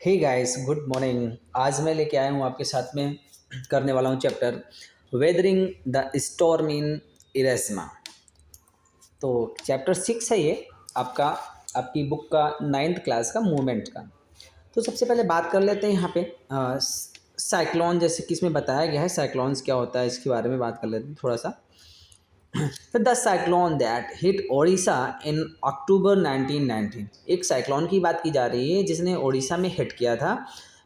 Hey guys, good morning. आज मैं लेके आया हूँ आपके साथ में करने वाला हूँ chapter weathering the storm in Erasama. तो चैप्टर 6 है ये आपका, आपकी बुक का 9th क्लास का मूवमेंट का। तो सबसे पहले बात कर लेते हैं यहाँ पे साइक्लोन, जैसे कि इसमें बताया गया है साइक्लोन्स क्या होता है, इसके बारे में बात कर लेते हैं थोड़ा सा। फिर the cyclone that hit Odisha in October 1919, एक साइक्लोन की बात की जा रही है जिसने ओडिशा में हिट किया था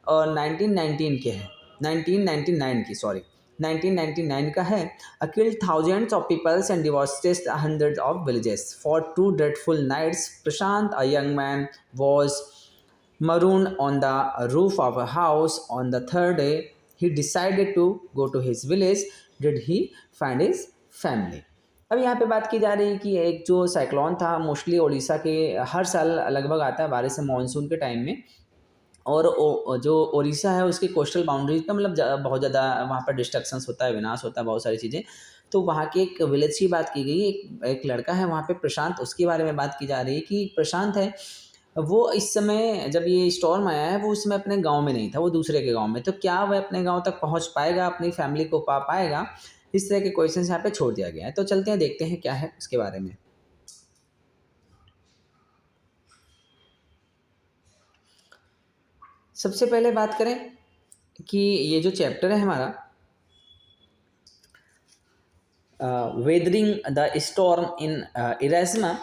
और 1919 के है, 1999 की, सॉरी 1999 का है। Killed thousands of peoples and devastated hundreds of villages for two dreadful nights. Prashant, a young man, was marooned on the roof of a house. On the third day, he decided to go to his village. Did he find his family? अब यहाँ पे बात की जा रही है कि एक जो साइक्लोन था, मोस्टली उड़ीसा के हर साल लगभग आता है बारिश से मानसून के टाइम में। और जो उड़ीसा है उसकी कोस्टल बाउंड्रीज का मतलब बहुत ज़्यादा वहाँ पर डिस्ट्रक्शंस होता है, विनाश होता है, बहुत सारी चीज़ें। तो वहाँ के एक विलेज की बात की गई। एक लड़का है वहाँ पे प्रशांत, उसके बारे में बात की जा रही है कि प्रशांत है वो इस समय जब ये स्टॉर्म आया है वो उस समय अपने गांव में नहीं था, वो दूसरे के गांव में। तो क्या वह अपने गांव तक पहुंच पाएगा, अपनी फैमिली को पा पाएगा, इस तरह के क्वेश्चन यहाँ पे छोड़ दिया गया है। तो चलते हैं, देखते हैं क्या है उसके बारे में। सबसे पहले बात करें कि ये जो चैप्टर है हमारा वेदरिंग द स्टॉर्म इन इरेस्मा,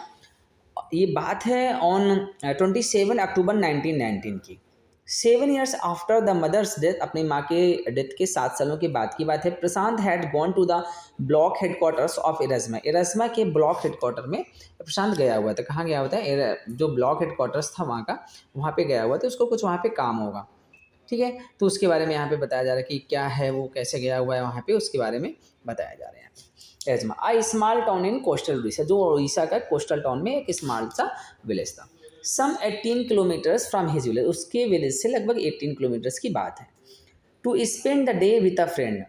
ये बात है ऑन 27 अक्टूबर 1919 की। 7 years after the mother's death, अपनी माँ के डेथ के 7 सालों के बाद की बात है। Prashant had gone to the block headquarters of Erasama. Erasama के ब्लॉक हेडक्वार्टर में प्रशांत गया हुआ था। कहाँ गया हुआ था? जो ब्लॉक हेडक्वार्टर्स था वहाँ का, वहाँ पे गया हुआ था, उसको कुछ वहाँ पे काम होगा। ठीक है, तो उसके बारे में यहाँ पे बताया जा रहा है कि क्या है वो, कैसे गया हुआ है वहाँ पे, उसके बारे में बताया जा रहा है। Ersama a small town in coastal Orissa, जो उड़ीसा का कोस्टल टाउन में एक स्मॉल सा विलेज था। Some 18 kilometres from his village, उसके विलेज से लगभग 18 किलोमीटर्स की बात है। To spend the day with a friend,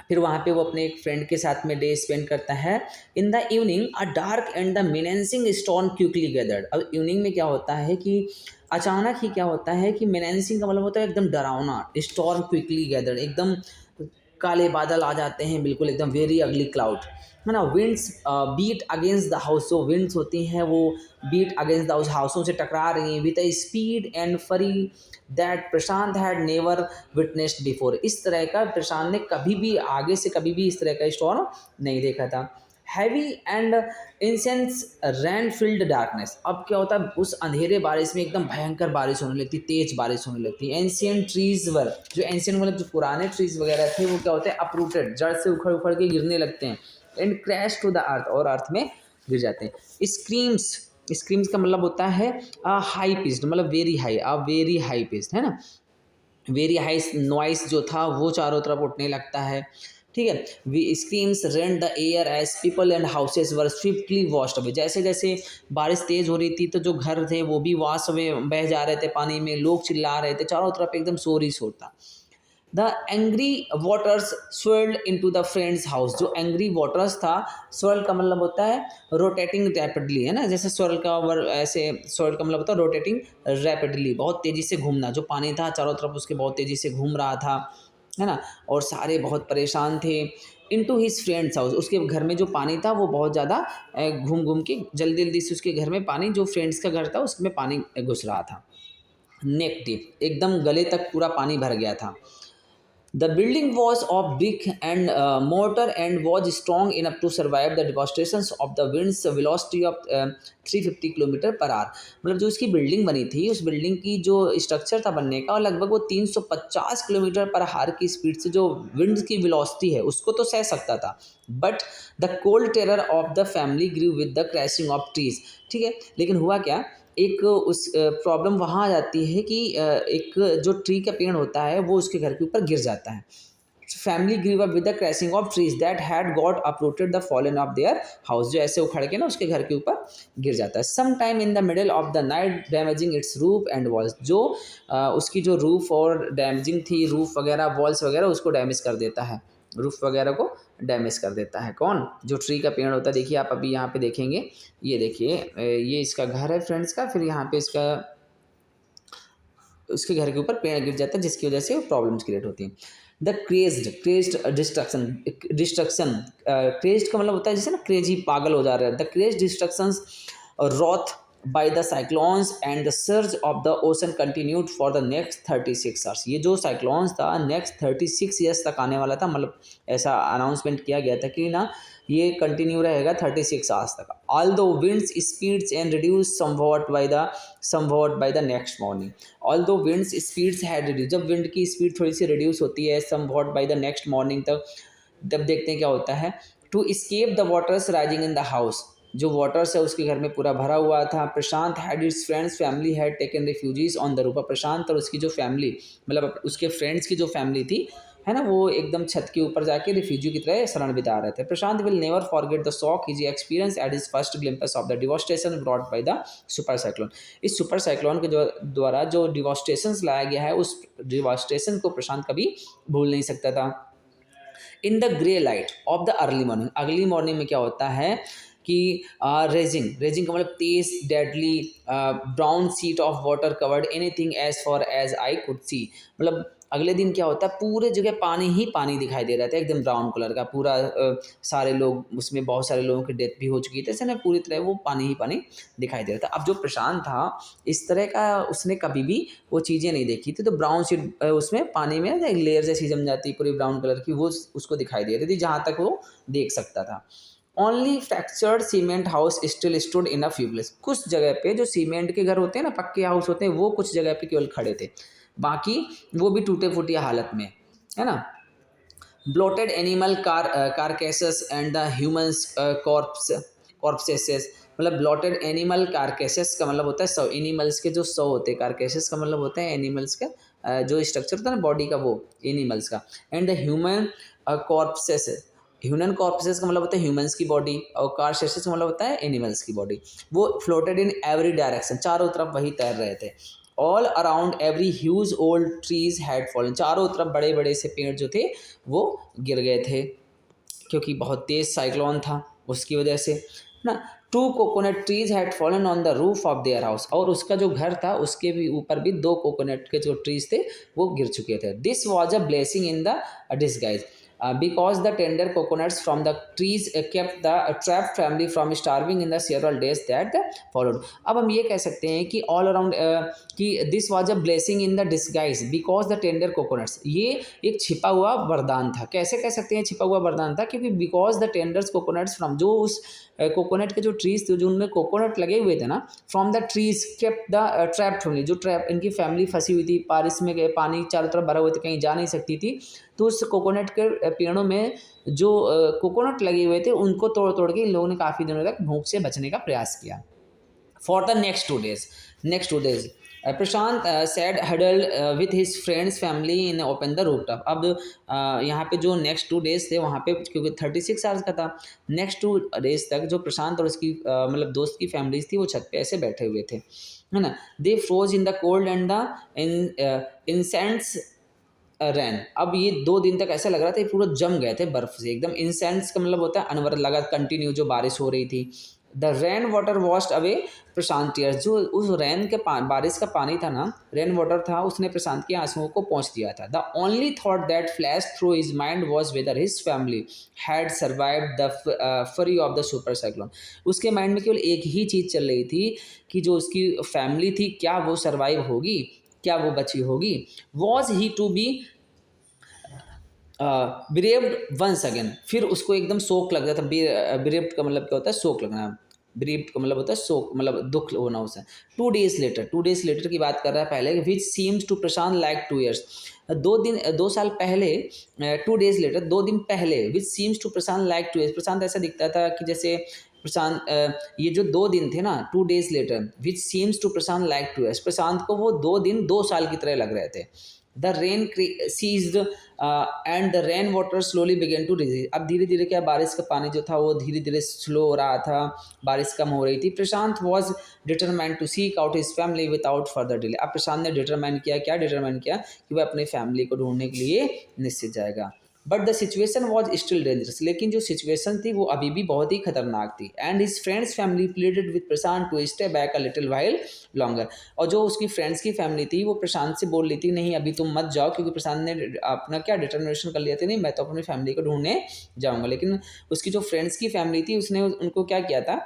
फिर वहाँ पे वो अपने एक फ्रेंड के साथ में डे स्पेंड करता है। In the evening a dark and the menacing storm quickly gathered. अब इवनिंग में क्या होता है कि अचानक ही क्या होता है कि मेनेंसिंग का मतलब होता है एकदम डरावना, स्टॉर्म क्विकली गैदर्ड, एकदम काले बादल आ जाते हैं, बिल्कुल एकदम वेरी अगली क्लाउड, है ना। Winds beat against the house, जो विंड्स होती हैं वो बीट अगेंस्ट द हाउसों से टकरा रही हैं विद अ स्पीड एंड फरी that Prashant had never witnessed before. इस तरह का प्रशांत ने कभी भी आगे से कभी भी इस तरह का स्टॉर्म नहीं देखा था। Heavy and intense rain filled darkness, अब क्या होता है उस अंधेरे बारिश में एकदम भयंकर बारिश होने लगती, तेज बारिश होने लगती। एंशियंट ट्रीज वर, जो एंशियंट मतलब जो पुराने ट्रीज वगैरह थे वो क्या होते हैं अपरूटेड, जड़ से उखड़ उखड़ के गिरने लगते हैं। And crash to the earth, और अर्थ में गिर जाते हैं। स्क्रीम्स, स्क्रीम्स का मतलब होता है हाई पिच्ड, मतलब very high, very high pitched, है ना। वेरी हाई नॉइस जो था वो चारों तरफ उठने लगता है। ठीक है, we screams rent the air as people and houses were swiftly washed away. जैसे जैसे बारिश तेज हो रही थी तो जो घर थे वो भी वॉश अवे, बह जा रहे थे पानी में, लोग चिल्ला रहे थे, चारों तरफ एकदम शोर ही शोर था। The angry waters swelled into the friends house, जो एंग्री वाटर्स था, स्वेल्ड का मतलब होता है रोटेटिंग रैपिडली, है ना। जैसे स्वेल्ड का वर्ड, ऐसे स्वेल्ड का मतलब होता है रोटेटिंग रैपिडली, बहुत तेज़ी से घूमना। जो पानी था चारों तरफ उसके बहुत तेज़ी से घूम रहा था, है ना। और सारे बहुत परेशान थे। इनटू हिज फ्रेंड्स हाउस, उसके घर में जो पानी था वो बहुत ज़्यादा घूम घूम के जल्दी जल्दी से उसके घर में पानी, जो फ्रेंड्स का घर था उसमें पानी घुस रहा था। नेक डीप, एकदम गले तक पूरा पानी भर गया था। The building was of brick and mortar and was strong enough to survive the devastations of the wind's velocity of 350 kilometre per hour. मतलब जो इसकी बिल्डिंग बनी थी, उस बिल्डिंग की जो स्ट्रक्चर था बनने का, और लगभग वो 350 किलोमीटर पर आवर की स्पीड से जो विंड की वेलोसिटी है उसको तो सह सकता था। But the cold terror of the family grew with the crashing of trees. ठीक है, लेकिन हुआ क्या, एक उस प्रॉब्लम वहाँ आ जाती है कि एक जो ट्री का पेड़ होता है वो उसके घर के ऊपर गिर जाता है। Family grew up with the crashing of trees that had got uprooted the fallen of their house, जो ऐसे उखड़ के ना उसके घर के ऊपर गिर जाता है। Some time in the middle of the night damaging its roof and walls, जो उसकी जो रूफ और डैमेजिंग थी, रूफ वगैरह वॉल्स वगैरह उसको डैमेज कर देता है, रूफ वगैरह को डैमेज कर देता है। कौन? जो ट्री का पेड़ होता है। देखिए आप अभी यहाँ पे देखेंगे, ये देखिए ये इसका घर है फ्रेंड्स का, फिर यहाँ पे इसका उसके घर के ऊपर पेड़ गिर जाता है, जिसकी वजह से प्रॉब्लम्स क्रिएट होती हैं। द क्रेज्ड डिस्ट्रक्शन, डिस्ट्रक्शन, क्रेज्ड का मतलब होता है जैसे ना क्रेजी, पागल हो जा रहा है। The crazed destructions wrought by the cyclones and the surge of the ocean continued for the next 36 hours। ये जो साइक्लोन्स था नेक्स्ट 36 ईयर्स तक आने वाला था, मतलब ऐसा अनाउंसमेंट किया गया था कि ना ये कंटिन्यू रहेगा 36 आवर्स तक। Although winds speeds and reduce somewhat by the next morning. Although winds speeds had reduce, जब विंड की स्पीड थोड़ी सी रिड्यूस होती है somewhat by the next morning तक, तब देखते हैं क्या होता है। To escape the waters rising in the house, जो वाटर्स है उसके घर में पूरा भरा हुआ था। Prashant had its friends family had taken refugees on the roof. प्रशांत और उसकी जो फैमिली, मतलब उसके फ्रेंड्स की जो फैमिली थी है ना, वो एकदम छत के ऊपर जाके रिफ्यूजी की तरह शरण बिता रहे थे। Prashant will never forget the shock his experience at his first glimpse of the devastation brought by the super cyclone. इस सुपर साइक्लोन के द्वारा जो डिवोस्टेशन लाया गया है, उस डिवोस्टेशन को प्रशांत कभी भूल नहीं सकता था। In the grey light of the early morning, early morning में क्या होता है कि रेजिंग का मतलब तेज, deadly, brown sheet of water covered anything as far as I could see. मतलब अगले दिन क्या होता है, पूरे जगह पानी ही पानी दिखाई दे रहा था, एकदम ब्राउन कलर का पूरा। सारे लोग उसमें, बहुत सारे लोगों की डेथ भी हो चुकी थी, ऐसे ना पूरी तरह वो पानी ही पानी दिखाई दे रहा था। अब जो प्रशांत था इस तरह का उसने कभी भी वो चीज़ें नहीं देखी थी, तो ब्राउन सीट उसमें पानी में एक लेयर जैसी जम जाती पूरी ब्राउन कलर की, वो उसको दिखाई दे रही थी जहाँ तक वो देख सकता था। Only fractured cement house still stood in a few place. कुछ जगह पे जो सीमेंट के घर होते हैं ना, पक्के हाउस होते हैं, वो कुछ जगह पे केवल खड़े थे, बाकी वो भी टूटे फूटे हालत में, है ना। Bloated animal carcasses and the humans corpses, मतलब ब्लोटेड एनिमल कारकेसेस का मतलब होता है सौ, एनिमल्स के जो सौ होते हैं, कारकेसेस का मतलब होता है एनिमल्स का जो स्ट्रक्चर होता है ना बॉडी का, वो एनिमल्स का। And the human corpses, human corpses का मतलब होता है ह्यूमंस की बॉडी, और कारसेसेस का मतलब होता है एनिमल्स की बॉडी। वो फ्लोटेड इन एवरी डायरेक्शन, चारों तरफ वही तैर रहे थे। All around every huge old trees had fallen, चारों तरफ बड़े बड़े से पेड़ जो थे वो गिर गए थे, क्योंकि बहुत तेज साइक्लोन था उसकी वजह से ना। Two coconut trees had fallen on the roof of their house, और उसका जो घर था उसके भी ऊपर भी दो कोकोनट के जो ट्रीज थे वो गिर चुके थे। This was a blessing in the disguise, because the tender coconuts from the trees kept the trapped family from starving in the several days that followed। अब हम ये कह सकते हैं कि all around कि this was a blessing in the disguise because the tender coconuts, ये एक छिपा हुआ वरदान था। कैसे कह सकते हैं छिपा हुआ वरदान था, क्योंकि because the tender coconuts from, जो उस कोकोनट के जो ट्रीज थे, जो उनमें कोकोनट लगे हुए थे ना, from the trees kept the trap family, जो ट्रैप इनकी फैमिली फंसी हुई थी, बारिश में गए, पानी चारों तरफ भरा हुआ था, कहीं जा नहीं सकती थी, तो उस कोकोनट के पेड़ों में जो कोकोनट लगे हुए थे उनको तोड़ तोड़ के इन लोगों ने काफ़ी दिनों तक भूख से बचने का प्रयास किया। For the next 2 days Prashant sat huddle with his friends family in open the rooftop. अब यहाँ पे जो नेक्स्ट 2 days थे वहाँ पे, क्योंकि 36 आवर्स का था, नेक्स्ट 2 days तक जो प्रशांत और उसकी मतलब दोस्त की फैमिलीज थी वो छत पे ऐसे बैठे हुए थे, है ना। They froze in the cold and the incessant rain. अब ये 2 दिन तक ऐसा लग रहा था ये पूरा जम गए थे बर्फ से एकदम। इंसेंट्स का मतलब होता है अनवरत, लगा कंटिन्यू जो बारिश हो रही थी। The rain water washed away Prashant tears, जो उस रेन के बारिश का पानी था ना, रेन वाटर था, उसने प्रशांत के आंसुओं को पहुँच दिया था। The only thought that flash through his mind was weather his family had survived the फरी ऑफ द सुपर साइक्लोन। उसके माइंड में केवल एक ही चीज़ चल रही थी कि जो उसकी फैमिली थी क्या वो सर्वाइव होगी, क्या वो बची होगी। Was he to be braved once again, फिर उसको एकदम शोक लग रहा था। ब्रेव्ड का मतलब क्या होता है, शोक लगना। ब्रेव्ड का मतलब होता है शोक, मतलब दुख होना उसे। 2 days लेटर की बात कर रहा है पहले, which seems to Prashant like 2 years। 2 साल पहले, 2 days लेटर 2 दिन पहले, which seems to Prashant like 2 years, Prashant ऐसा दिखता था कि जैसे प्रशांत ये जो 2 दिन थे ना, 2 days later, which seems to Prashant like 2 years, Prashant को वो 2 दिन 2 साल की तरह लग रहे थे। The rain ceased and the rain water slowly began to release. अब धीरे धीरे क्या, बारिश का पानी जो था वो धीरे धीरे स्लो हो रहा था, बारिश कम हो रही थी। Prashant was determined to seek out his family without further delay. अब प्रशांत ने डिटरमाइन किया, क्या डिटरमाइन किया कि वह अपनी फैमिली को ढूंढने के लिए निश्चित जाएगा। But the situation was still dangerous, लेकिन जो सिचुएशन थी वो अभी भी बहुत ही खतरनाक थी। And his friends family pleaded with Prashant to stay back a little while longer, और जो उसकी फ्रेंड्स की फैमिली थी वो प्रशांत से बोल रही थी नहीं अभी तुम मत जाओ, क्योंकि प्रशांत ने अपना क्या डिटर्मिनेशन कर लिया था, नहीं मैं तो अपनी फैमिली को ढूंढने जाऊंगा। लेकिन उसकी जो फ्रेंड्स की फैमिली थी उसने उनको क्या किया था,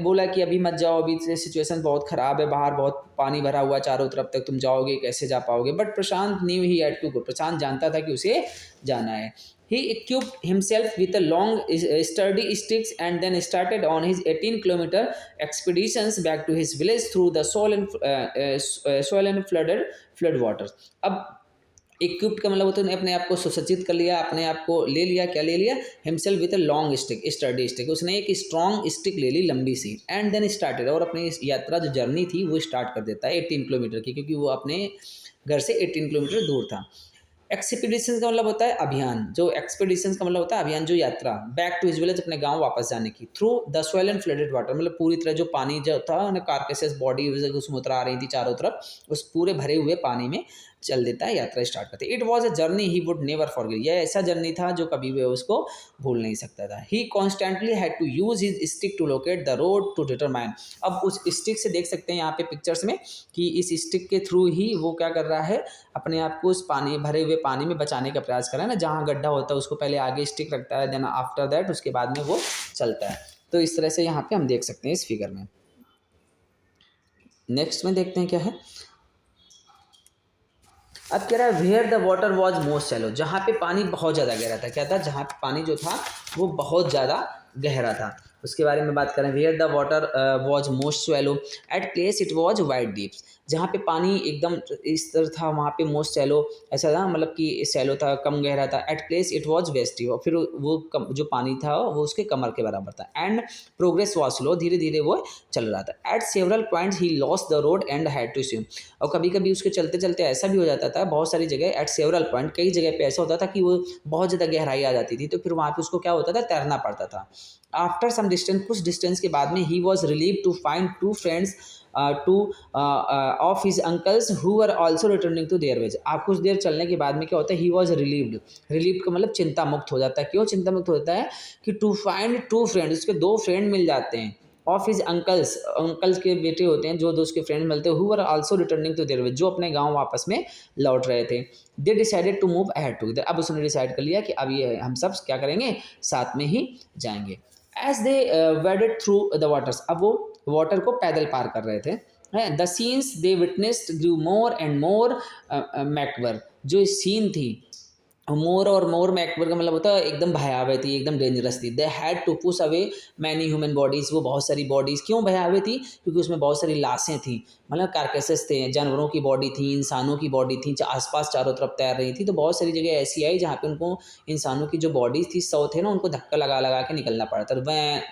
बोला कि अभी मत जाओ, अभी सिचुएशन बहुत ख़राब है, बाहर बहुत पानी भरा हुआ चारों तरफ तक, तुम जाओगे कैसे जा पाओगे। But Prashant knew he had to go, Prashant जानता था कि उसे जाना है। He equipped himself with a long, sturdy sticks and then started on his 18-kilometer expeditions back to his village through the soil and flood waters. अब equipped का मतलब होता है अपने आप को सुसज्जित कर लिया, अपने आप को ले लिया, क्या ले लिया, himself with a long stick, study stick, उसने एक स्ट्रॉन्ग स्टिक ले ली लंबी सी, एंड देन स्टार्टेड, और अपनी यात्रा जो जर्नी थी वो स्टार्ट कर देता है 18 किलोमीटर की, क्योंकि वो अपने घर से 18 किलोमीटर दूर था। एक्सपीडिशन का मतलब होता है अभियान, जो एक्सपीडिशन का मतलब होता है अभियान, जो यात्रा, बैक टू हिज विलेज, अपने गांव वापस जाने की, through the soil and flooded water, मतलब पूरी तरह जो पानी जो था ना, कार्केसेस बॉडी उसमें उतर आ रही थी चारों तरफ, उस पूरे भरे हुए पानी में चल देता है, यात्रा स्टार्ट करते। It was a journey he would never forget, यह ऐसा जर्नी था जो कभी भी उसको भूल नहीं सकता था। He constantly had to use his stick to locate the road to determine, अब उस स्टिक से देख सकते हैं यहाँ पे पिक्चर्स में कि इस स्टिक के थ्रू ही वो क्या कर रहा है, अपने आप को उस पानी भरे हुए पानी में बचाने का प्रयास कर रहा है ना, जहाँ गड्ढा होता है उसको पहले आगे स्टिक रखता है, देन आफ्टर दैट उसके बाद में वो चलता है। तो इस तरह से यहाँ पे हम देख सकते हैं इस फिगर में। नेक्स्ट में देखते हैं क्या है। अब कह रहा है where the water was most shallow, जहाँ पे पानी बहुत ज़्यादा गहरा था, क्या था, जहाँ पे पानी जो था वो बहुत ज़्यादा गहरा था, उसके बारे में बात करें। Where the water was most shallow at place it was wide deeps, जहाँ पे पानी एकदम इस तरह था वहाँ पे मोस्ट शैलो, ऐसा था मतलब कि शैलो था, कम गहरा था। At place it was waist, और फिर वो जो पानी था वो उसके कमर के बराबर था। एंड प्रोग्रेस वॉज स्लो, धीरे धीरे वो चल रहा था। At several points he lost the road and had to swim, और कभी कभी उसके चलते चलते ऐसा भी हो जाता था, बहुत सारी जगह एट सेवरल पॉइंट, कई जगह पे ऐसा होता था कि वो बहुत ज़्यादा गहराई आ जाती थी, तो फिर वहाँ पे उसको क्या होता था, तैरना पड़ता था। आफ्टर सम डिस्टेंस, कुछ डिस्टेंस के बाद में, he was relieve to find two friends two of his uncles who are also returning to their village. आप कुछ देर चलने के बाद में क्या होता है, ही वॉज रिलीव्ड, रिलीव का मतलब चिंता मुक्त हो जाता है। क्यों चिंता मुक्त हो जाता है, कि टू फाइंड टू फ्रेंड्स, उसके दो फ्रेंड मिल जाते हैं, ऑफ हिज अंकल्स, अंकल्स के बेटे होते हैं जो दोस्त के फ्रेंड मिलते हैं, who are also returning to their village, जो अपने गांव वापस में लौट रहे थे। They decided to move ahead together, अब उसने डिसाइड कर लिया कि अब ये हम सब क्या करेंगे, साथ में ही जाएंगे। As they waded through the waters, अब वो वाटर को पैदल पार कर रहे थे। The scenes they witnessed grew more and more macabre, जो सीन थी मोर और मोर में एक्बर का मतलब होता है एकदम भयावह थी, एकदम डेंजरस थी। They had to push away many human bodies, वो बहुत सारी बॉडीज़ क्यों भयावह थी, क्योंकि उसमें बहुत सारी लाशें थी, मतलब कार्केसेस थे, जानवरों की बॉडी थी, इंसानों की बॉडी थी, आसपास चारों तरफ तैर रही थी। तो बहुत सारी जगह ऐसी आई जहाँ पे उनको इंसानों की जो बॉडीज़ थी, सौ थे ना, उनको धक्का लगा लगा के निकलना पड़ा था।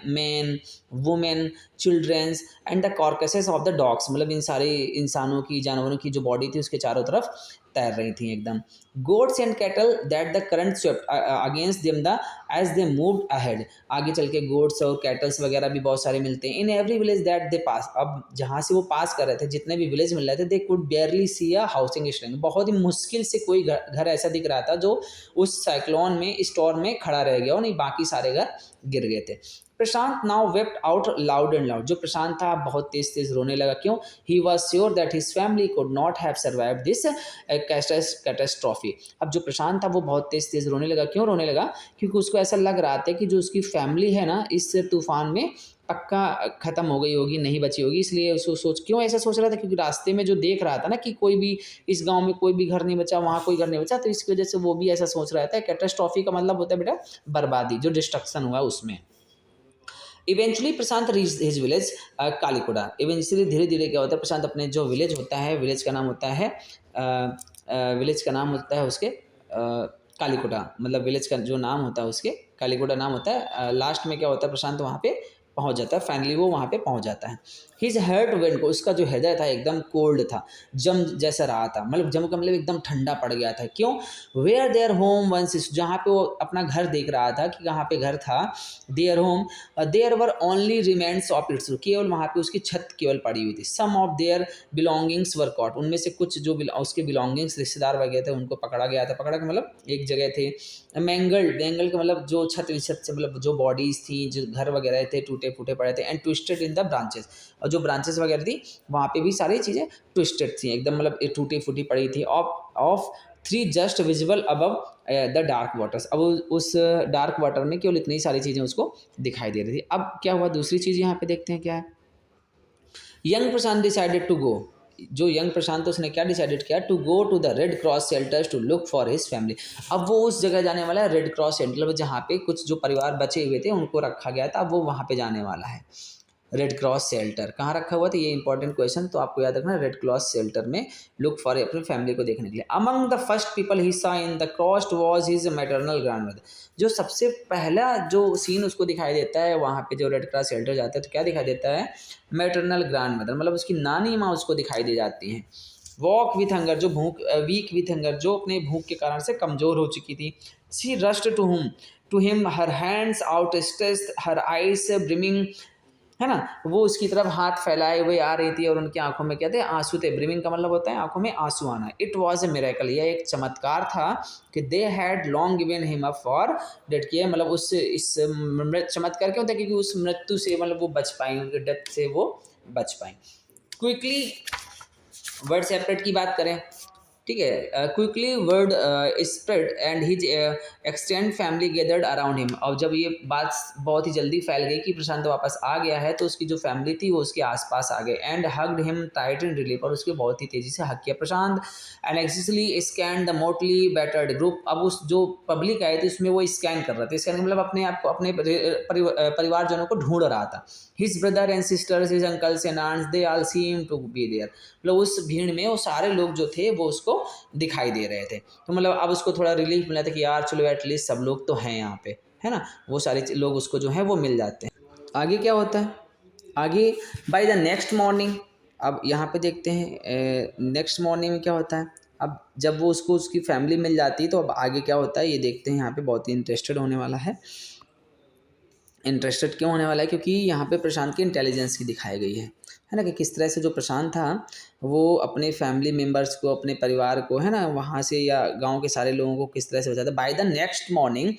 Man, women, childrens and the carcasses of the dogs, मतलब इन सारे इंसानों की, जानवरों की जो बॉडी थी उसके चारों तरफ तैर रही थी एकदम। Goats and cattle that the current swept against them the edge they moved ahead, आगे चल के गोट्स और कैटल्स वगैरह भी बहुत सारे मिलते हैं। In every village that they pass, अब जहाँ से वो पास कर रहे थे, जितने भी विलेज मिल रहे थे, they could barely see a housing stand, बहुत ही मुश्किल से कोई घर ऐसा दिख रहा था जो उस साइक्लोन में, स्टॉर्म में खड़ा रह गया, और नहीं बाकी सारे घर गिर गए थे। Prashant now wept out loud and loud, जो प्रशांत था बहुत तेज तेज रोने लगा। क्यों, he was sure that his family could not have survived this catastrophe. अब जो प्रशांत था वो बहुत तेज तेज रोने लगा। क्यों रोने लगा, क्योंकि उसको ऐसा लग रहा था कि जो उसकी फैमिली है ना, इस तूफान में पक्का ख़त्म हो गई होगी, नहीं बची होगी। इसलिए उसको क्यों ऐसा सोच रहा था, क्योंकि रास्ते में जो देख रहा था ना कि कोई भी इस गांव में कोई भी घर नहीं बचा, वहाँ कोई घर नहीं बचा, तो इसकी वजह से वो भी ऐसा सोच रहा था। कैटेस्ट्रॉफी का मतलब होता है बेटा बर्बादी, जो डिस्ट्रक्शन हुआ उसमें। इवेंचुअली प्रशांत रीच हिज विलेज कालीकोड़ा, इवेंचुअली धीरे धीरे क्या होता है, प्रशांत अपने जो विलेज होता है, विलेज का नाम होता है विलेज का नाम होता है उसके कालीकोटा, मतलब विलेज का जो नाम होता है उसके कालीकोटा नाम होता है। लास्ट में क्या होता है, प्रशांत वहाँ पे पहुंच जाता है, फाइनली वो वहाँ पे पहुंच जाता है। हिज हार्ट वेंट, उसका जो हृदय था एकदम कोल्ड था, जम जैसा रहा था, मतलब जम का मतलब एकदम ठंडा पड़ गया था। क्यों? वेयर देयर होम वंस, जहाँ पे वो अपना घर देख रहा था कि कहाँ पे घर था, their home, there were only remains of its, केवल वहाँ पे उसकी छत केवल पड़ी हुई थी। Some of their belongings were caught, उनमें से कुछ जो उसके बिलोंगिंग्स रिश्तेदार वगैरह थे उनको पकड़ा गया था, पकड़ा के मतलब एक जगह थे। मैंगल्ड, मैंगल का मतलब जो छत से मतलब जो बॉडीज थी, जो घर वगैरह थे टूटे फूटे पड़े थे। And twisted in the branches, और जो ब्रांचेस वगैरह थी वहाँ पे भी सारी चीज़ें ट्विस्टेड थी एकदम, मतलब टूटी फूटी पड़ी थी। Of three just visible above the dark waters, अब उस डार्क वाटर में केवल इतनी सारी चीज़ें उसको दिखाई दे रही थी। अब क्या हुआ, दूसरी चीज़ यहाँ पे देखते हैं क्या है। Young Prashant decided to go, जो यंग प्रशांत उसने क्या डिसाइडेड किया, to go to the red cross shelters to look for his family. अब वो उस जगह जाने वाला है, रेड क्रॉस शेल्टर, जहाँ पे कुछ जो परिवार बचे हुए थे उनको रखा गया था, अब वो वहाँ पे जाने वाला है। रेड क्रॉस शेल्टर कहाँ रखा हुआ था, ये इंपॉर्टेंट क्वेश्चन, तो आपको याद रखना, रेड क्रॉस शेल्टर में लुक फॉर अपनी फैमिली को देखने के लिए। Among the first people he saw in the crossed was his maternal grandmother, जो सबसे पहला जो सीन उसको दिखाई देता है वहाँ पे जो रेड क्रॉस शेल्टर जाता है तो क्या दिखाई देता है, मैटरनल ग्रैंडमदर, मतलब उसकी नानी माँ उसको दिखाई दे जाती हैं। वॉक विथ हंगर, जो भूख, वीक विथ हंगर, जो अपने भूख के कारण से कमज़ोर हो चुकी थी। She rushed to him her hands outstretched, her eyes brimming, है ना, वो उसकी तरफ हाथ फैलाए हुए आ रही थी और उनकी आंखों में क्या थे, आंसू थे। ब्रिमिंग का मतलब होता है आंखों में आंसू आना। इट वॉज ए मिरेकल, यह एक चमत्कार था कि they had long given him up for dead, किया मतलब उस इस चमत्कार क्यों था, क्योंकि उस मृत्यु से मतलब वो बच पाई, उनके डेथ से वो बच पाई। क्विकली वर्ड सेपरेट की बात करें, ठीक है, quickly word spread and his extend family gathered around him. और जब ये बात बहुत ही जल्दी फैल गई कि प्रशांत वापस आ गया है तो उसकी जो फैमिली थी वो उसके आसपास आ गए। And hugged him tight in relief, और उसके बहुत ही तेजी से हक किया Prashant. And anxiously scan the motley battered group, अब उस जो पब्लिक आई थी उसमें वो स्कैन कर रहा था, स्कैन मतलब अपने आप को, अपने परिवारजनों को ढूंढ रहा था। His brother and sisters, his uncles and aunts, they all seem to be there, मतलब उस भीड़ में वो सारे लोग जो थे वो उसको दिखाई दे रहे थे। तो मतलब अब उसको थोड़ा रिलीफ मिला था कि यार चलो एटलीस्ट सब लोग तो हैं यहाँ पे, है ना, वो सारे लोग उसको जो है वो मिल जाते हैं। आगे क्या होता है, आगे बाय द नेक्स्ट मॉर्निंग, अब यहाँ पे देखते हैं नेक्स्ट मॉर्निंग में क्या होता है। अब जब वो उसको उसकी फैमिली मिल जाती है तो अब आगे क्या होता है ये देखते हैं। यहाँ पे बहुत ही इंटरेस्टेड होने वाला है। इंटरेस्टेड क्यों होने वाला है, क्योंकि यहाँ पे प्रशांत की इंटेलिजेंस की दिखाई गई है ना, कि किस तरह से जो प्रशांत था वो अपने फैमिली मेम्बर्स को, अपने परिवार को, है ना, वहाँ से या गांव के सारे लोगों को किस तरह से बचाता। By the next morning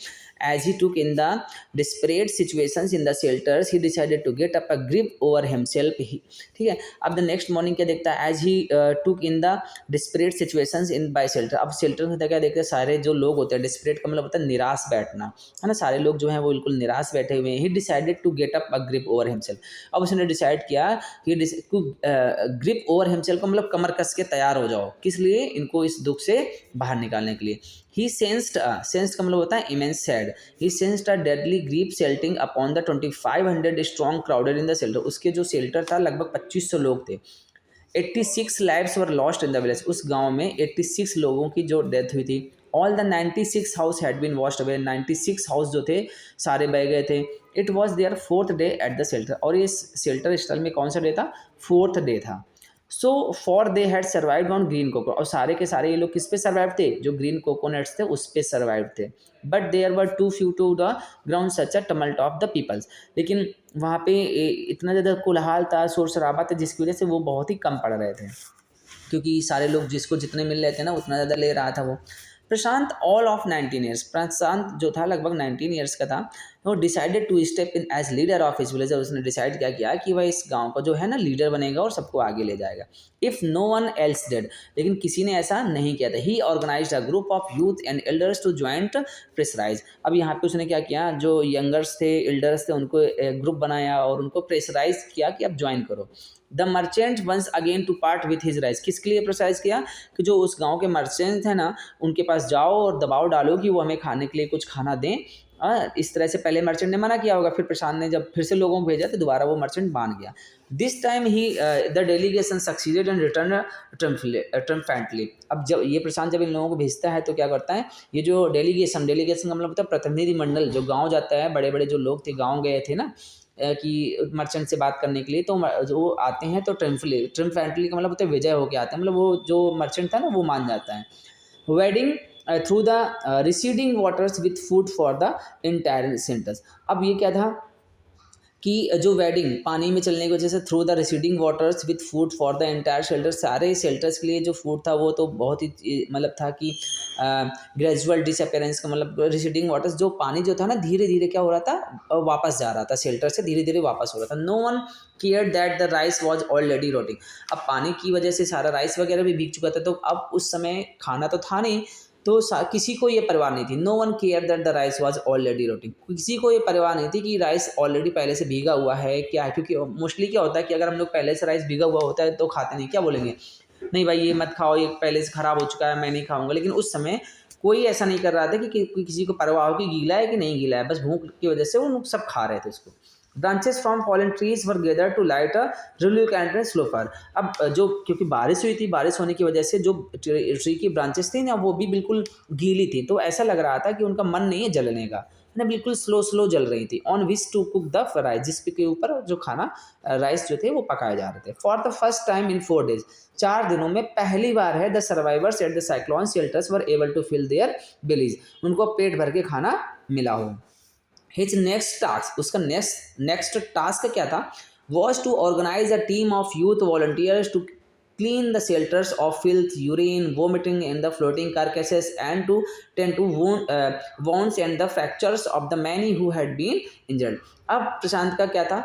as he took in the desperate situations in the shelters he decided to get up a grip over himself, ठीक है। अब द नेक्स्ट मॉर्निंग क्या देखता है, as he took in the desperate situations in by shelter. अब shelter में क्या देखते हैं, सारे जो लोग होते हैं, डिस्परेट का मतलब होता है निराश बैठना, है ना, सारे लोग जो हैं वो बिल्कुल निराश बैठे हुए हैं। He decided to get up a grip over himself, अब उसने डिसाइड किया कि ग्रिप ओवर हिमसेल्फ का मतलब कमर कस के तैयार हो जाओ, किस लिए, इनको इस दुख से बाहर निकालने के लिए। ही सेंस्ड का मतलब होता है immense sad, he sensed a deadly grip silting upon the 2500 strong crowded in the shelter, उसके जो शेल्टर था लगभग 2500 लोग थे। 86 lives were lost in the village, उस गांव में 86 लोगों की जो डेथ हुई थी। All the 96 house had been washed away, 96 house जो थे सारे बह गए थे। It was there 4th day at the shelter, और ये शेल्टर स्थल में कौन सा डे था, 4th डे था। So for they had survived on green coco, और सारे के सारे ये लोग किस पे सर्वाइव थे, जो ग्रीन कोकोनट्स थे उस पे सर्वाइव थे। But there were too few to the ground such a tumult of the peoples, लेकिन वहाँ पे इतना ज़्यादा कोलाहल था, शोर शराबा था, जिसकी वजह से वो बहुत ही कम पड़ रहे थे, क्योंकि सारे लोग जिसको जितने मिल रहे थे ना उतना ज़्यादा ले रहा था वो। Prashant all of 19 years, Prashant जो था लगभग 19 ईयर्स का था, वो decided to step in as leader of his village, उसने डिसाइड क्या किया कि वह इस गांव का जो है ना लीडर बनेगा और सबको आगे ले जाएगा। If no one else did, लेकिन किसी ने ऐसा नहीं किया था। He organized a group of youth and elders to joint pressurize, अब यहाँ पे उसने क्या किया, जो यंगर्स थे, एल्डर्स थे, उनको ग्रुप बनाया और उनको प्रेशराइज किया कि अब ज्वाइन करो। The merchant once again to part with his rice, किसके लिए प्रेशराइज किया, कि जो उस गांव के मर्चेंट थे ना उनके पास जाओ और दबाव डालो कि वो हमें खाने के लिए कुछ खाना दें। इस तरह से पहले मर्चेंट ने मना किया होगा, फिर प्रशांत ने जब फिर से लोगों को भेजा तो दोबारा वो मर्चेंट मान गया। This time he the delegation succeeded and return triumphantly, अब जब ये प्रशांत जब इन लोगों को भेजता है तो क्या करता है, ये जो डेलीगेशन का मतलब होता है प्रतिनिधि मंडल, जो गांव जाता है, बड़े बड़े जो लोग थे गांव गए थे ना, कि मर्चेंट से बात करने के लिए, तो जो आते हैं तो ट्रिम्फेंटली का मतलब होता है विजय होके आते हैं, मतलब वो जो मर्चेंट था ना वो मान जाता है। Wedding through the receding waters with food for the entire centres. अब ये क्या था कि जो वेडिंग पानी में चलने की वजह से through the receding waters with food for the entire shelter, सारे शेल्टर्स के लिए जो फूड था वो तो बहुत ही मतलब था कि ग्रेजुअल डिसअपेरेंस का मतलब रिसीडिंग वाटर्स, जो पानी जो था ना धीरे धीरे क्या हो रहा था, वापस जा रहा था शेल्टर से, धीरे धीरे वापस हो रहा था। No one care that the rice was already rotting. अब पानी की वजह से सारा राइस वगैरह भी भीग चुका था, तो अब उस समय खाना तो था नहीं, तो किसी को ये परवाह नहीं थी। No one care that the rice was already rotting. किसी को ये परवाह नहीं थी कि राइस ऑलरेडी पहले से भीगा हुआ है क्या है, क्योंकि मोस्टली क्या होता है कि अगर हम लोग पहले से राइस भीगा हुआ होता है तो खाते नहीं, क्या बोलेंगे, नहीं भाई ये मत खाओ, ये पहले से ख़राब हो चुका है, मैं नहीं खाऊंगा। लेकिन उस समय कोई ऐसा नहीं कर रहा था कि किसी को परवाह हो कि गीला है कि नहीं गीला है, बस भूख की वजह से वो लोग सब खा रहे थे उसको। Branches from fallen trees were gather to light a reluctant slow fire. अब जो क्योंकि बारिश हुई थी, बारिश होने की वजह से जो ट्री की ब्रांचेस थी ना वो भी बिल्कुल गीली थी, तो ऐसा लग रहा था कि उनका मन नहीं है जलने का, है ना, बिल्कुल स्लो स्लो जल रही थी। On which to cook the rice, जिसके ऊपर जो खाना राइस जो थे वो पकाए जा रहे थे। For the first time in 4 days, 4 दिनों में पहली बार है the survivors at the cyclone shelters were able to fill their bellies, उनको पेट भर के खाना मिला हो। हिज नेक्स्ट टास्क, उसका नेक्स्ट टास्क क्या था, was to organise a team of youth volunteers to clean the shelters of filth, urine, vomiting in the floating carcasses, and to tend to wounds and the fractures of the many who had been injured। अब प्रशांत का क्या था,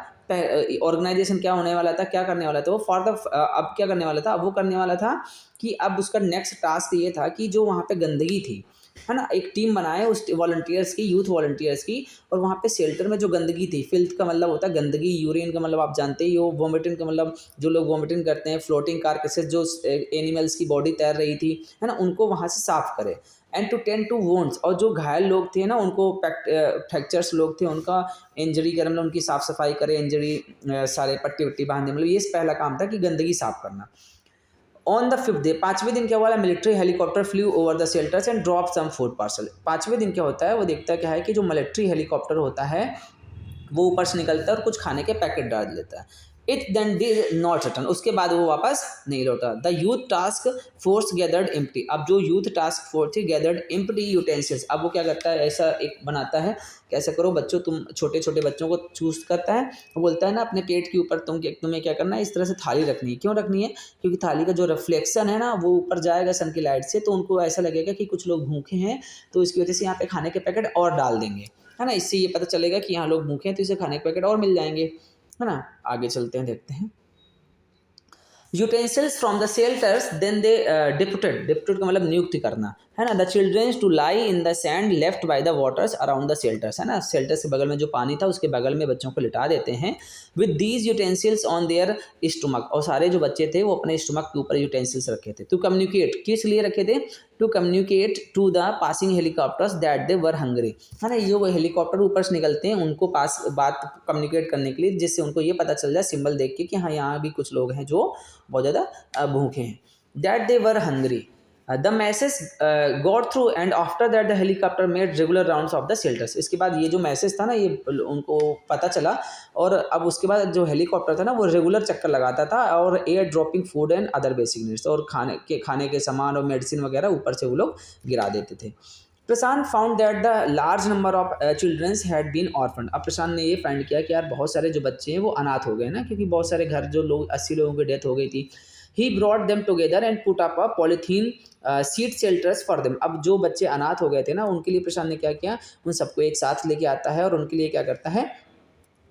organisation क्या होने वाला था, क्या करने वाला था वो फॉर द अब क्या करने वाला था, अब वो करने वाला था कि अब उसका नेक्स्ट टास्क ये था कि जो वहाँ पे गंदगी थी, है ना, एक टीम बनाए उस वॉलंटियर्स की, यूथ वॉलंटियर्स की, और वहाँ पे शेल्टर में जो गंदगी थी, फिल्थ का मतलब होता है गंदगी, यूरिन का मतलब आप जानते ही हो, वोमिटिंग का मतलब जो लोग वोमिटिंग करते हैं, फ्लोटिंग कार्केसेस जो एनिमल्स की बॉडी तैर रही थी, है ना, उनको वहाँ से साफ करे। And to tend to wounds, और जो घायल लोग थे ना उनको, फ्रैक्चर्स लोग थे उनका इंजरी करे, मतलब उनकी साफ सफाई करे, इंजरी सारे पट्टी वट्टी बांधे, मतलब ये पहला काम था कि गंदगी साफ करना। ऑन द 5th डे, 5वें दिन क्या हुआ, military helicopter flew over the shelters and drop some food parcel. 5वें दिन क्या होता है, वो देखता क्या है कि जो मिलिट्री हेलीकॉप्टर होता है वो ऊपर से निकलता है और कुछ खाने के पैकेट डाल देता है। It then did not return, उसके बाद वो वापस नहीं लौटा। The youth task force gathered empty, अब जो यूथ टास्क फोर्स थी गैदर्ड एम्प्टी यूटेंसिल्स, अब वो क्या करता है, ऐसा एक बनाता है, कैसे करो बच्चों, तुम छोटे छोटे बच्चों को चूज करता है, वो बोलता है ना अपने पेट के ऊपर तुम्हें क्या करना है, इस तरह से थाली रखनी है। क्यों रखनी है, क्योंकि थाली का जो रिफ्लेक्शन है ना वो ऊपर जाएगा सन की लाइट से, तो उनको ऐसा लगेगा कि कुछ लोग भूखे हैं, तो इसकी वजह से यहाँ पे खाने के पैकेट और डाल देंगे, है ना, इससे ये पता चलेगा कि यहाँ लोग भूखे हैं, तो इसे खाने के पैकेट और मिल जाएंगे, है ना। आगे चलते हैं, देखते हैं। Utensils from the shelters then they deputed का मतलब नियुक्ति करना, है ना, the childrens to lie in the sand left by the waters around the shelters, है ना, शेल्टर्स के बगल में जो पानी था उसके बगल में बच्चों को लिटा देते हैं। With these utensils on their stomach, और सारे जो बच्चे थे वो अपने स्टमक के ऊपर यूटेंसिल्स रखे थे। टू कम्युनिकेट, किस लिए रखे थे, to communicate to the passing helicopters that they were hungry, है ना, ये वो हेलीकॉप्टर ऊपर से निकलते हैं उनको पास बात कम्युनिकेट करने के लिए, जिससे उनको ये पता चल जाए सिंबल देख के कि हाँ यहाँ भी कुछ लोग हैं जो बहुत ज़्यादा भूखे हैं। That they were hungry, the message got through and after that the helicopter made regular rounds of the shelters. इसके बाद ये जो मैसेज था ना ये उनको पता चला, और अब उसके बाद जो हेलीकॉप्टर था ना वो रेगुलर चक्कर लगाता था और air dropping food and other basic needs, और खाने के सामान और मेडिसिन वगैरह ऊपर से वो लोग गिरा देते थे। Prashant found that the large number of childrens had been orphan. अब प्रशांत ने ये फाइंड किया कि यार बहुत सारे जो बच्चे हैं वो अनाथ हो गए ना, क्योंकि बहुत सारे घर जो लोग 80 लोगों की डेथ हो गई थी। He brought them together and put up a polythene seat shelters for them. अब जो बच्चे अनाथ हो गए थे ना उनके लिए प्रशांत ने क्या किया, उन सबको एक साथ लेके आता है और उनके लिए क्या करता है,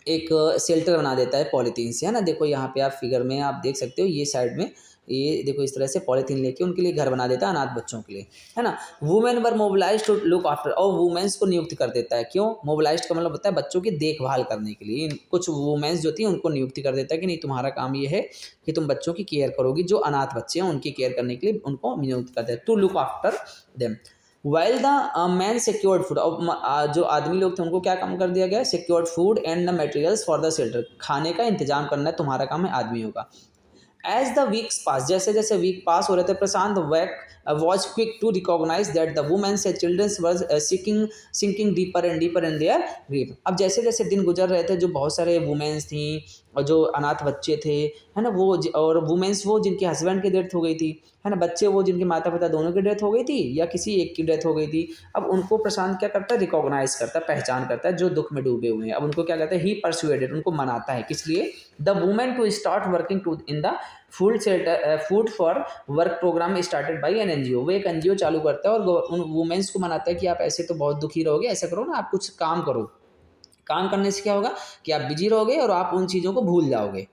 एक शेल्टर बना देता है पॉलीथीन से, है ना। देखो यहाँ पे आप फिगर में आप देख सकते हो, ये साइड में ये देखो इस तरह से पॉलीथीन लेके उनके लिए घर बना देता है अनाथ बच्चों के लिए, है ना। Women were mobilise to look after, और वुमेन्स को नियुक्त कर देता है। क्यों, मोबिलाइज का मतलब होता है बच्चों की देखभाल करने के लिए। कुछ वुमेन्स जो थी उनको नियुक्ति कर देता है कि नहीं तुम्हारा काम ये है कि तुम बच्चों की केयर करोगी, जो अनाथ बच्चे हैं उनकी केयर करने के लिए उनको नियुक्त कर देता है, to look after them. While the man secured food, और जो आदमी लोग थे उनको क्या काम कर दिया गया, secured food and the materials for the shelter, खाने का इंतजाम करना है तुम्हारा काम है आदमियों का। एज द वीक्स पास, जैसे जैसे वीक पास हो रहे थे, प्रशांत वैक was quick to recognize that the womens and childrens were sinking deeper and deeper in their grief. अब जैसे जैसे दिन गुजर रहे थे, जो बहुत सारे वुमेन्स थी और जो अनाथ बच्चे थे, है ना, वो और वुमेन्स वो जिनके हस्बैंड की डेथ हो गई थी, है ना, बच्चे वो जिनके माता पिता दोनों की डेथ हो गई थी या किसी एक की डेथ हो गई थी। अब उनको प्रशांत क्या करता है, रिकॉग्नाइज करता है, पहचान करता है, जो दुख में डूबे हुए हैं। अब उनको क्या कहता है, ही परसुएडेड, उनको मनाता है, किस लिए, the women to start working to in the food for work programme started by an NGO. वो एक एनजीओ चालू करता है और उन वुमेन्स को मनाता है कि आप ऐसे तो बहुत दुखी रहोगे, ऐसा करो ना, आप कुछ काम करो, काम करने से क्या होगा कि आप बिजी रहोगे और आप उन चीज़ों को भूल जाओगे,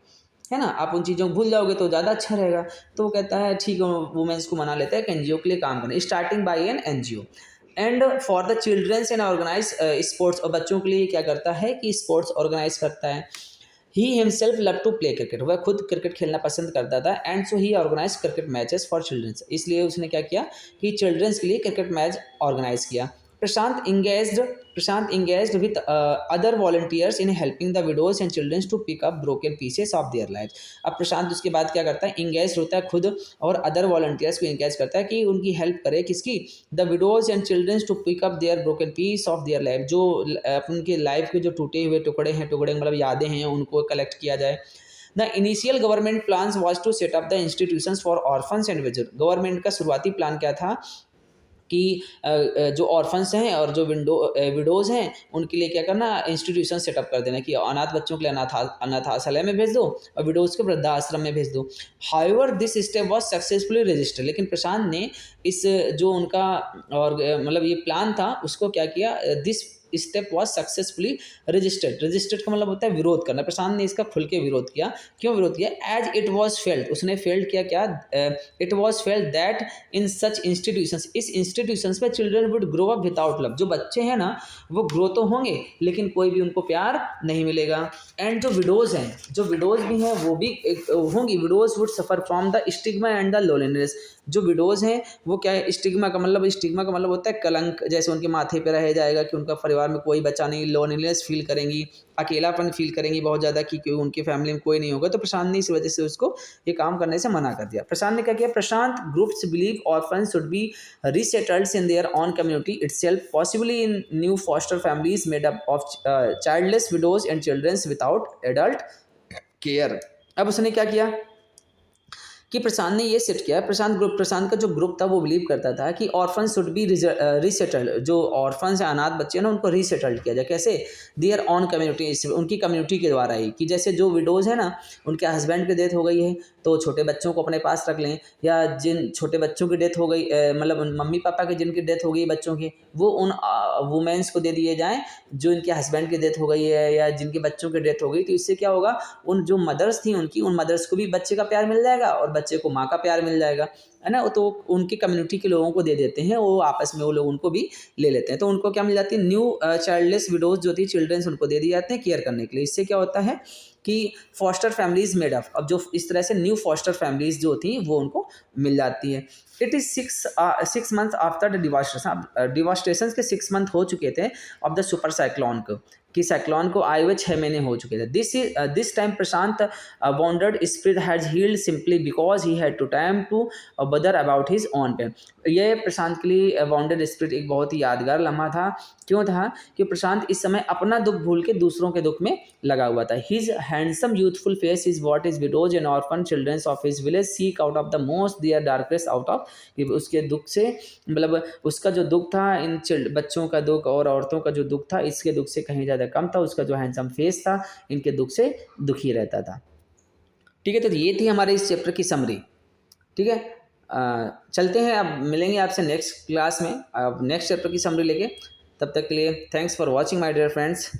है ना, आप उन चीज़ों को भूल जाओगे तो ज़्यादा अच्छा रहेगा। तो वो कहता है ठीक है, वुमेन्स को मना लेता है कि एनजीओ के लिए काम करना, starting by an NGO and for the childrens and organise sports. और बच्चों के लिए क्या करता है कि स्पोर्ट्स ऑर्गेनाइज करता है। He himself love to play cricket, वह खुद क्रिकेट खेलना पसंद करता था। And so he organise cricket matches for childrens, इसलिए उसने क्या किया कि चिल्ड्रंस के लिए क्रिकेट मैच ऑर्गेनाइज किया। Prashant engaged with other volunteers in helping the widows and childrens to pick up broken pieces of their life. अब प्रशांत उसके बाद क्या करता है, इंगेज होता है खुद और अदर वॉलंटियर्स को इंगेज करता है कि उनकी हेल्प करे, किसकी, the widows and childrens to pick up their broken piece of their life, जो उनके लाइफ के जो टूटे हुए टुकड़े हैं, टुकड़े मतलब यादें हैं, उनको कलेक्ट किया जाए। The initial government plans was to set up the institutions for orphans and widows. Government का शुरुआती प्लान क्या था कि जो ऑर्फन्स हैं और जो विडोज़ हैं उनके लिए क्या करना, इंस्टीट्यूशन सेटअप कर देना कि अनाथ बच्चों के लिए अनाथालय में भेज दो और विडोज़ को वृद्धाश्रम में भेज दो। However this step was successfully registered, लेकिन प्रशांत ने इस जो उनका और मतलब ये प्लान था उसको क्या किया, this step was successfully registered का मतलब होता है विरोध करना। प्रशांत ने इसका खुल के विरोध किया। क्यों विरोध किया, एज इट वाज फेल्ट, उसने फेल्ट किया क्या, it was felt that in such institutions, इस इंस्टीट्यूशंस में children would grow up without love, जो बच्चे हैं ना वो ग्रो तो होंगे लेकिन कोई भी उनको प्यार नहीं मिलेगा। एंड जो विडोज हैं, जो विडोज भी हैं वो भी होंगी, widows would suffer from the stigma and the loneliness. जो विडोज हैं वो क्या है, स्टिग्मा का मतलब होता है कलंक, जैसे उनके माथे पे रह जाएगा कि उनका परिवार में कोई बच्चा नहीं, लोनलीनेस फील करेंगी, अकेलापन फील करेंगी बहुत ज़्यादा कि उनकी फैमिली में कोई नहीं होगा। तो प्रशांत ने इस वजह से उसको ये काम करने से मना कर दिया। प्रशांत ने क्या किया, Prashant groups believe orphans should be resettled in their own community itself, possibly in new foster families made up of childless widows and children without adult care। अब उसने क्या किया कि प्रशांत ने ये सेट किया, प्रशांत का जो ग्रुप था वो बिलीव करता था कि ऑर्फन शुड बी रिसेटल्ड, जो ऑर्फन्स अनाथ बच्चे हैं ना उनको रिसेटल्ड किया जाए। कैसे, देयर ऑन कम्युनिटी, उनकी कम्युनिटी के द्वारा ही, कि जैसे जो विडोज़ है ना उनके हस्बैंड की डेथ हो गई है तो छोटे बच्चों को अपने पास रख लें, या जिन छोटे बच्चों की डेथ हो गई मतलब मम्मी पापा की जिनकी डेथ हो गई बच्चों की, वो उन वुमेन्स को दे दिए जाएँ जो इनके हस्बैंड की डेथ हो गई है या जिनके बच्चों की डेथ हो गई। तो इससे क्या होगा, उन जो मदर्स थी उनकी, उन मदर्स को भी बच्चे का प्यार मिल जाएगा और बच्चे को माँ का प्यार मिल जाएगा, है ना। तो उनकी कम्युनिटी के लोगों को दे देते हैं, वो आपस में वो लोग उनको भी ले लेते हैं। तो उनको क्या मिल जाती है, न्यू चाइल्डलेस विडोज जो थी, चिल्ड्रंस उनको दे दिए जाते हैं केयर करने के लिए। इससे क्या होता है कि फॉस्टर फैमिलीज मेड अप, अब जो इस तरह से न्यू फॉस्टर फैमिलीज जो थी वो उनको मिल जाती है। It is 6 month after the devastation, devastation के 6 मंथ हो चुके थे ऑफ द सुपर साइक्लोन को, कि साइक्लोन को आए हुए 6 महीने हो चुके थे। This time Prashant wondered spirit has healed simply because he had to time to bother about his own pain. ये प्रशांत के लिए वॉन्डर्ड स्पिरिट एक बहुत ही यादगार लम्हा था। क्यों था कि प्रशांत इस समय अपना दुख भूल के दूसरों के दुख में लगा हुआ था। His handsome youthful face is what is widows and orphan childrens of his village seek out of the most their darkest out of, उसके दुख से मतलब उसका जो दुख था, इन बच्चों का दुख और औरतों का जो दुख था, इसके दुख से कहीं ज़्यादा कम था। उसका जो हैंडसम फेस था इनके दुख से दुखी रहता था। ठीक है, तो ये थी हमारे इस चैप्टर की समरी। ठीक है, चलते हैं, अब मिलेंगे आपसे नेक्स्ट क्लास में अब नेक्स्ट चैप्टर की समरी लेके। तब तक के लिए thanks for watching my dear friends.